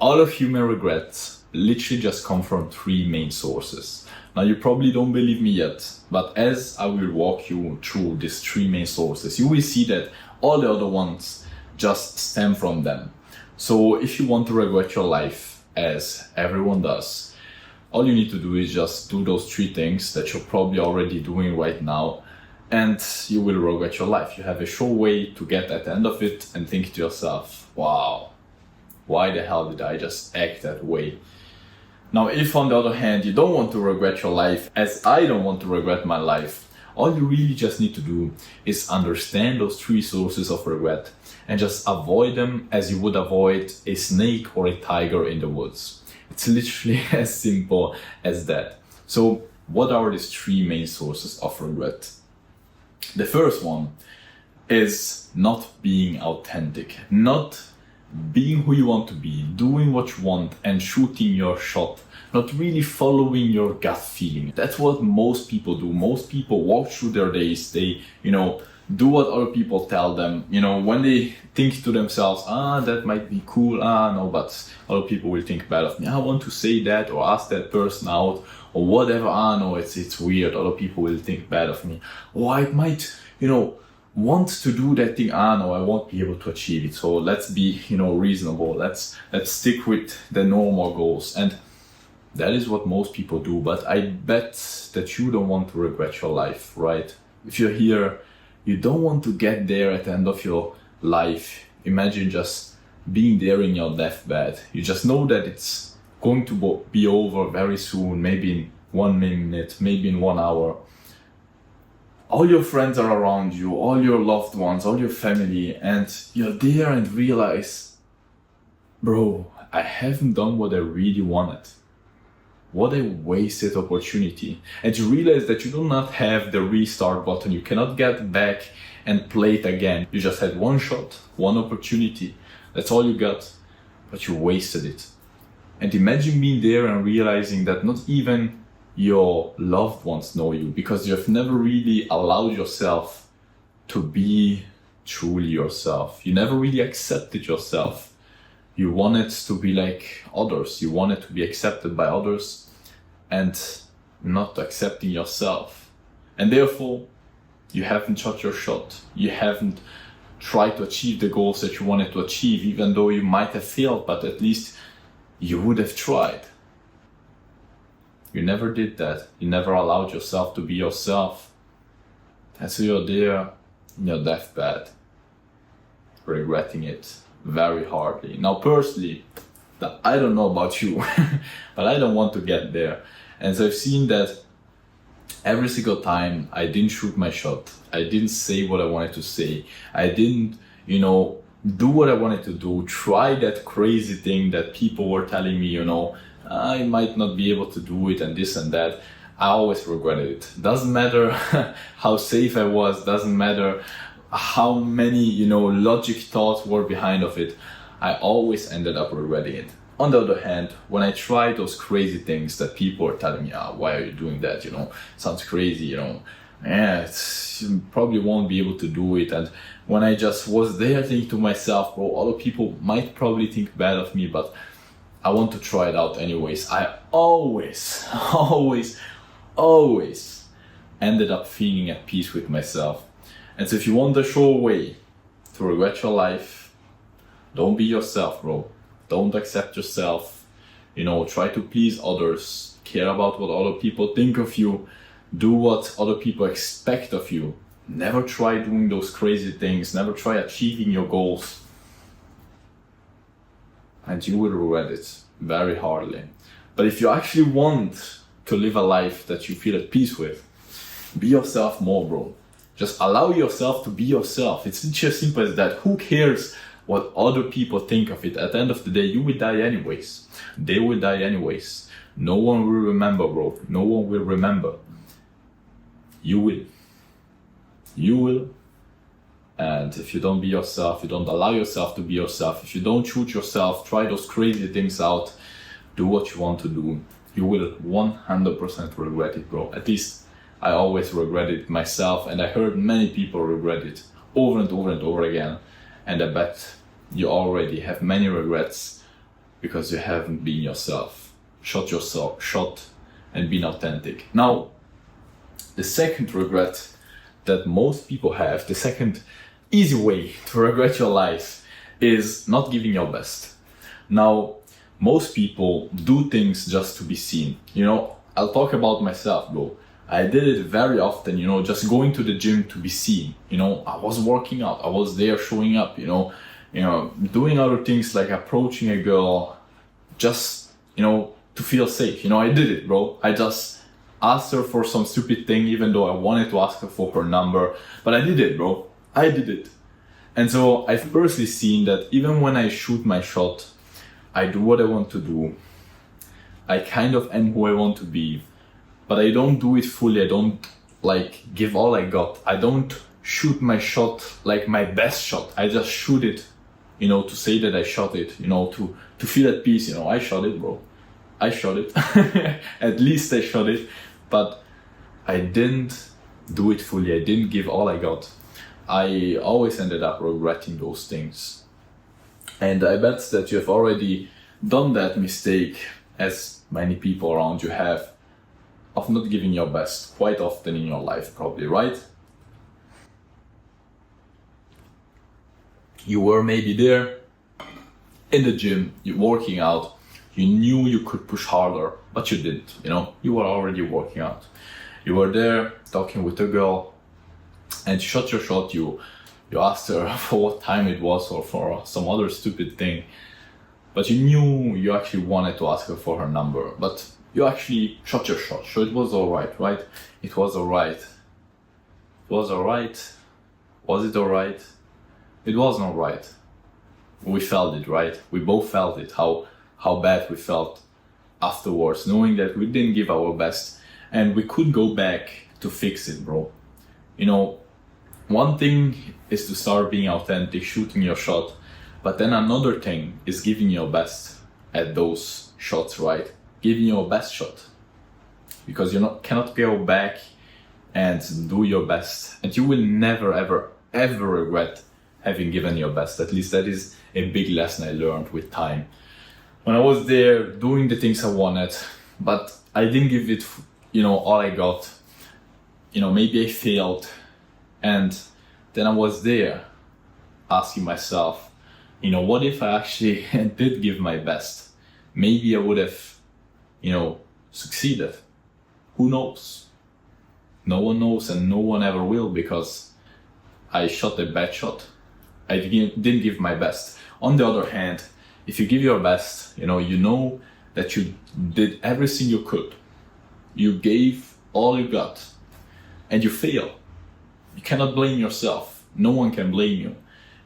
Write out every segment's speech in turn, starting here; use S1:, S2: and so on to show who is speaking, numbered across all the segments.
S1: All of human regrets literally just come from three main sources. Now, you probably don't believe me yet, but as I will walk you through these three main sources, you will see that all the other ones just stem from them. So if you want to regret your life, as everyone does, all you need to do is just do those three things that you're probably already doing right now, and you will regret your life. You have a sure way to get at the end of it and think to yourself, wow, why the hell did I just act that way? Now, if on the other hand, you don't want to regret your life, as I don't want to regret my life, all you really just need to do is understand those three sources of regret and just avoid them as you would avoid a snake or a tiger in the woods. It's literally as simple as that. So what are these three main sources of regret? The first one is not being authentic, not being who you want to be, doing what you want and shooting your shot, not really following your gut feeling. That's what most people do. Most people walk through their days, they, do what other people tell them. When they think to themselves, that might be cool, no, but other people will think bad of me. I want to say that or ask that person out or whatever. No, it's weird. Other people will think bad of me. Or I might, want to do that thing. No, I won't be able to achieve it. So let's be, reasonable. Let's stick with the normal goals. And that is what most people do. But I bet that you don't want to regret your life, right? If you're here, you don't want to get there at the end of your life. Imagine just being there in your deathbed. You just know that it's going to be over very soon, maybe in 1 minute, maybe in 1 hour. All your friends are around you, all your loved ones, all your family, and you're there and realize, bro, I haven't done what I really wanted. What a wasted opportunity. And you realize that you do not have the restart button. You cannot get back and play it again. You just had one shot, one opportunity. That's all you got, but you wasted it. And imagine being there and realizing that not even your loved ones know you, because you have never really allowed yourself to be truly yourself. You never really accepted yourself. You wanted to be like others. You wanted to be accepted by others and not accepting yourself. And therefore, you haven't shot your shot. You haven't tried to achieve the goals that you wanted to achieve, even though you might have failed, but at least you would have tried. You never did that. You never allowed yourself to be yourself. And so you're there in your deathbed, regretting it very hardly. Now, personally, I don't know about you, but I don't want to get there. And so I've seen that every single time I didn't shoot my shot, I didn't say what I wanted to say, I didn't, do what I wanted to do, try that crazy thing that people were telling me, I might not be able to do it and this and that. I always regretted it. Doesn't matter how safe I was, doesn't matter how many, logic thoughts were behind of it. I always ended up regretting it. On the other hand, when I tried those crazy things that people were telling me, why are you doing that? Sounds crazy, you probably won't be able to do it. And when I just was there thinking to myself, bro, other people might probably think bad of me, but I want to try it out anyways. I always ended up feeling at peace with myself. And so if you want a sure way to regret your life, don't be yourself, bro. Don't accept yourself. Try to please others. Care about what other people think of you. Do what other people expect of you. Never try doing those crazy things. Never try achieving your goals. And you will regret it very hardly. But if you actually want to live a life that you feel at peace with, be yourself more, bro. Just allow yourself to be yourself. It's just as simple as that. Who cares what other people think of it? At the end of the day, you will die anyways. They will die anyways. No one will remember, bro. No one will remember. You will. You will. And if you don't be yourself, you don't allow yourself to be yourself, if you don't shoot yourself, try those crazy things out, do what you want to do, you will 100% regret it, bro. At least I always regret it myself, and I heard many people regret it over and over and over again. And I bet you already have many regrets because you haven't been yourself. Shot and been authentic. Now, the second regret that most people have, the second easy way to regret your life, is not giving your best. Now, most people do things just to be seen. You know, I'll talk about myself, bro. I did it very often, you know, just going to the gym to be seen. You know, I was working out, I was there showing up, you know, doing other things like approaching a girl just, you know, to feel safe. You know, I did it, bro. I just asked her for some stupid thing, even though I wanted to ask her for her number. But I did it, bro. I did it. And so I've personally seen that even when I shoot my shot, I do what I want to do. I kind of am who I want to be, but I don't do it fully. I don't like give all I got. I don't shoot my shot like my best shot. I just shoot it, you know, to say that I shot it, you know, to feel at peace. You know, I shot it, bro. I shot it. At least I shot it, but I didn't do it fully. I didn't give all I got. I always ended up regretting those things. And I bet that you have already done that mistake, as many people around you have, of not giving your best quite often in your life, probably, right? You were maybe there in the gym, you're working out, you knew you could push harder, but you didn't, you know, you were already working out. You were there talking with a girl and you shot your shot, you asked her for what time it was or for some other stupid thing, but you knew you actually wanted to ask her for her number, but you actually shot your shot, so it was alright, right? It was alright. It was alright. Was it alright? It wasn't alright. We felt it, right? We both felt it, how bad we felt afterwards, knowing that we didn't give our best and we could go back to fix it, bro. You know, one thing is to start being authentic, shooting your shot, but then another thing is giving your best at those shots, right? Giving your best shot, because you cannot go back and do your best, and you will never ever regret having given your best. At least that is a big lesson I learned with time. When I was there doing the things I wanted, but I didn't give it, you know, all I got. You know, maybe I failed, and then I was there asking myself, you know, what if I actually did give my best? Maybe I would have, you know, succeeded. Who knows? No one knows, and no one ever will, because I shot a bad shot. I didn't give my best. On the other hand, if you give your best, you know that you did everything you could. You gave all you got, and you fail. You cannot blame yourself. No one can blame you.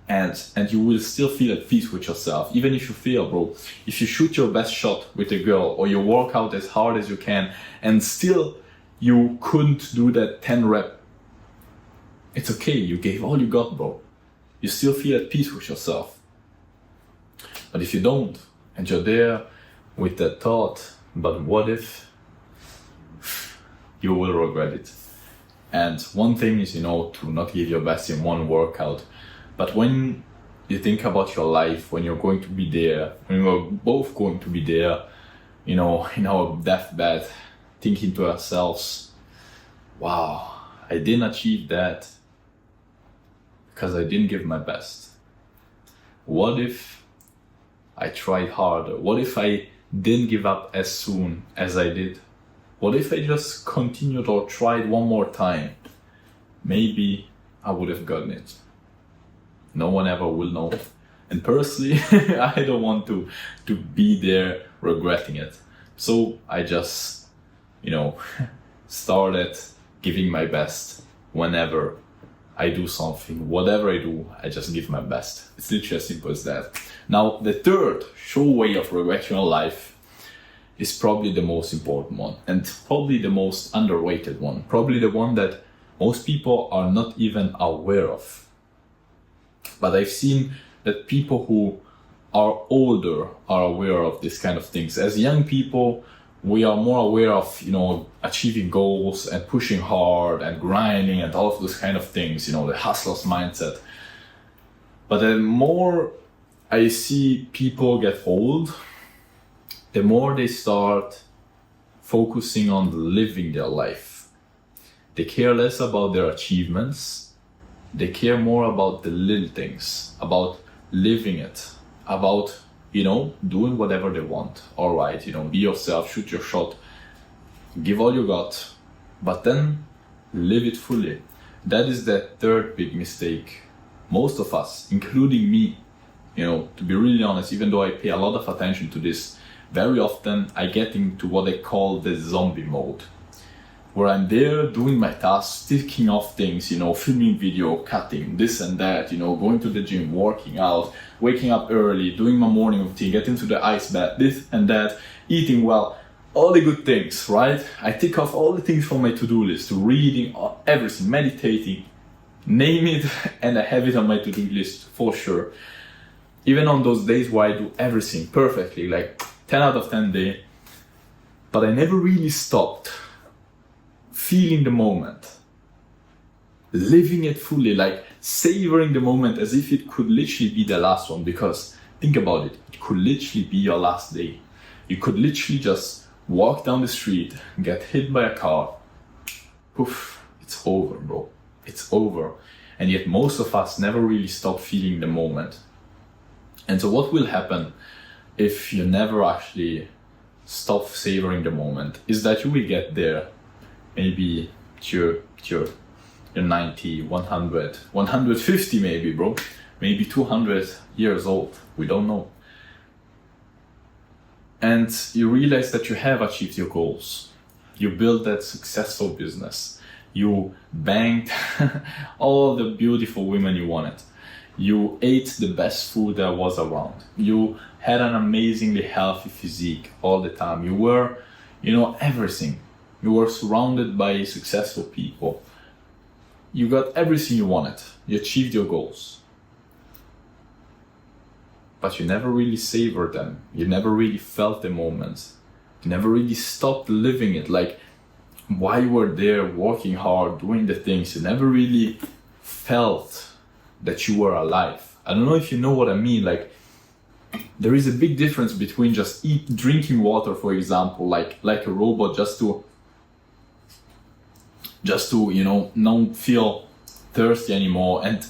S1: And you will still feel at peace with yourself, even if you fail, bro. If you shoot your best shot with a girl, or you work out as hard as you can, and still you couldn't do that 10 rep, it's okay, you gave all you got, bro. You still feel at peace with yourself. But if you don't, and you're there with that thought, but what if, you will regret it. And one thing is, you know, to not give your best in one workout. But when you think about your life, when you're going to be there, when we're both going to be there, you know, in our deathbed, thinking to ourselves, wow, I didn't achieve that because I didn't give my best. What if I tried harder? What if I didn't give up as soon as I did? What if I just continued or tried one more time? Maybe I would have gotten it. No one ever will know. And personally, I don't want to be there regretting it. So I just, you know, started giving my best whenever I do something. Whatever I do, I just give my best. It's literally as simple as that. Now, the third sure way of regretting your life is probably the most important one, and probably the most underrated one. Probably the one that most people are not even aware of. But I've seen that people who are older are aware of this kind of things. As young people, we are more aware of, you know, achieving goals and pushing hard and grinding and all of those kind of things, you know, the hustler's mindset. But the more I see people get old, the more they start focusing on living their life. They care less about their achievements. They care more about the little things, about living it, about, doing whatever they want. All right, be yourself, shoot your shot, give all you got, but then live it fully. That is the third big mistake. Most of us, including me, to be really honest, even though I pay a lot of attention to this, very often I get into what I call the zombie mode, where I'm there doing my tasks, ticking off things, filming video, cutting, this and that, going to the gym, working out, waking up early, doing my morning routine, getting to the ice bath, this and that, eating well, all the good things, right? I tick off all the things from my to-do list, reading, everything, meditating, name it, and I have it on my to-do list for sure. Even on those days where I do everything perfectly, like 10 out of 10 day, but I never really stopped feeling the moment, living it fully, like savoring the moment as if it could literally be the last one. Because think about it, it could literally be your last day. You could literally just walk down the street, get hit by a car, poof, it's over, bro. It's over. And yet most of us never really stop feeling the moment. And so what will happen if you never actually stop savoring the moment is that you will get there, maybe you're 90, 100, 150 maybe, bro. Maybe 200 years old. We don't know. And you realize that you have achieved your goals. You built that successful business. You banged all the beautiful women you wanted. You ate the best food that was around. You had an amazingly healthy physique all the time. You were, everything. You were surrounded by successful people. You got everything you wanted. You achieved your goals. But you never really savored them. You never really felt the moments. You never really stopped living it. Like, while you were there working hard, doing the things, you never really felt that you were alive. I don't know if you know what I mean. Like, there is a big difference between just drinking water, for example, like a robot, just to not feel thirsty anymore. And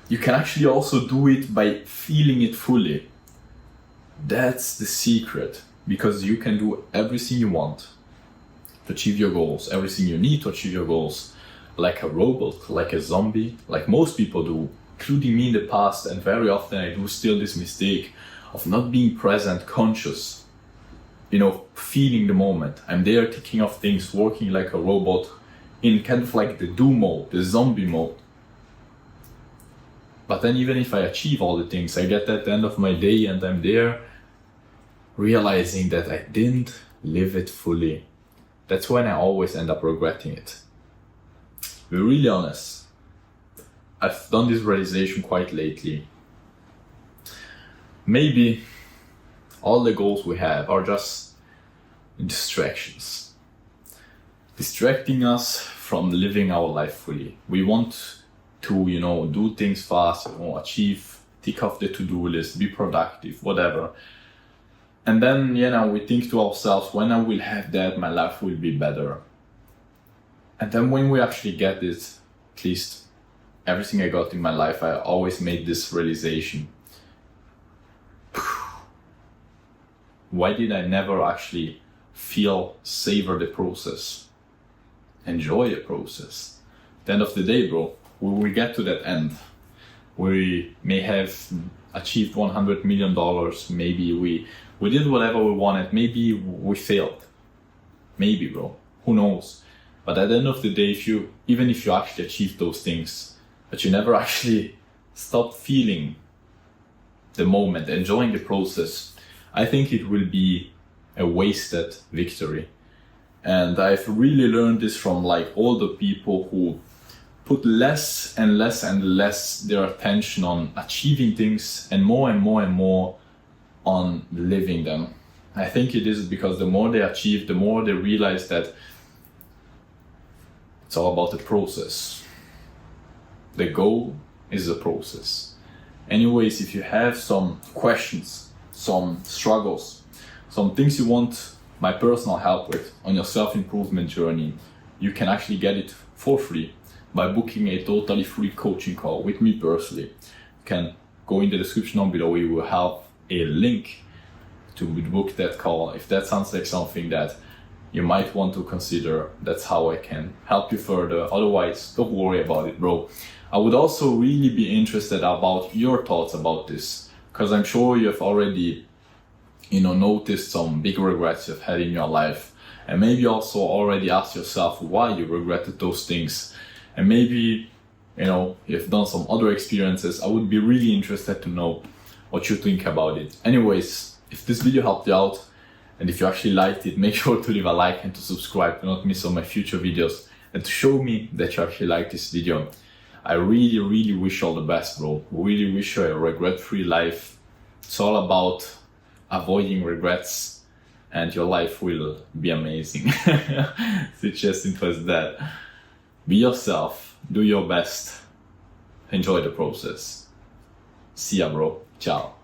S1: you can actually also do it by feeling it fully. That's the secret, because you can do everything you want to achieve your goals, everything you need to achieve your goals, like a robot, like a zombie, like most people do, including me in the past. And very often I do still this mistake of not being present, conscious, feeling the moment. I'm there ticking off things, working like a robot in kind of like the do mode, the zombie mode. But then even if I achieve all the things, I get at the end of my day and I'm there realizing that I didn't live it fully. That's when I always end up regretting it. To be really honest, I've done this realization quite lately. Maybe all the goals we have are just distractions, distracting us from living our life fully. We want to, do things fast, achieve, tick off the to-do list, be productive, whatever. And then, we think to ourselves, when I will have that, my life will be better. And then when we actually get it, at least everything I got in my life, I always made this realization. Why did I never actually savor the process, enjoy the process? At the end of the day, bro, we will get to that end. We may have achieved $100 million. Maybe we did whatever we wanted. Maybe we failed. Maybe, bro. Who knows? But at the end of the day, even if you actually achieved those things, but you never actually stopped feeling the moment, enjoying the process, I think it will be a wasted victory. And I've really learned this from all the people who put less and less and less their attention on achieving things and more and more and more on living them. I think it is because the more they achieve, the more they realize that it's all about the process. The goal is the process. Anyways, if you have some questions, some struggles, some things you want my personal help with on your self-improvement journey, you can actually get it for free by booking a totally free coaching call with me personally. You can go in the description down below. We will have a link to book that call. If that sounds like something that you might want to consider, that's how I can help you further. Otherwise, don't worry about it, bro. I would also really be interested about your thoughts about this, because I'm sure you have already, noticed some big regrets you've had in your life, and maybe also already asked yourself why you regretted those things, and maybe, you've done some other experiences. I would be really interested to know what you think about it. Anyways, if this video helped you out, and if you actually liked it, make sure to leave a like and to subscribe to not miss all my future videos, and to show me that you actually like this video. I really, really wish you all the best, bro. Really wish you a regret-free life. It's all about avoiding regrets, and your life will be amazing. It's just simple as that. Be yourself, do your best, enjoy the process. See ya, bro. Ciao.